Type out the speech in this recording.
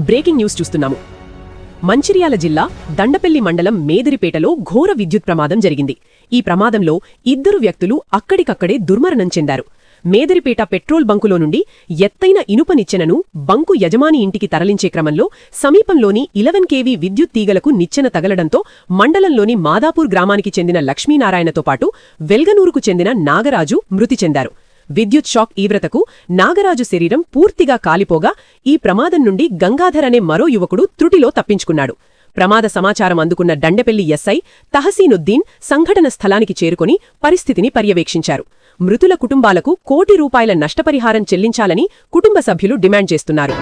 Breaking news చూస్తున్నాము. మంచిర్యాల జిల్లా దండపల్లి మండలం మేదిరిపేటలో ఘోర విద్యుత్ ప్రమాదం జరిగింది. ఈ ప్రమాదంలో 2 వ్యక్తులు అక్కడికక్కడే దుర్మరణం చెందారు. మేదిరిపేట పెట్రోల్ బంకులో నుండి ఎత్తైన ఇనుప నిచ్చెనను బంకు యజమాని ఇంటికి తరలించే క్రమంలో సమీపంలోని 11 kV విద్యుత్ తీగలకు నిచ్చెన తగలడంతో మండలంలోని మాదాపూర్ గ్రామానికి చెందిన లక్ష్మీనారాయణతో పాటు వెల్గనూరుకు చెందిన నాగరాజు మృతి చెందారు. విద్యుత్ షాక్ తీవ్రతకు నాగరాజు శరీరం పూర్తిగా కాలిపోగా ఈ ప్రమాదం నుండి గంగాధర్ అనే మరో యువకుడు త్రుటిలో తప్పించుకున్నాడు. ప్రమాద సమాచారం అందుకున్న దండపల్లి ఎస్ఐ తహసీనుద్దీన్ సంఘటన స్థలానికి చేరుకుని పరిస్థితిని పర్యవేక్షించారు. మృతుల కుటుంబాలకు ₹1 కోటి నష్టపరిహారం చెల్లించాలని కుటుంబ సభ్యులు డిమాండ్ చేస్తున్నారు.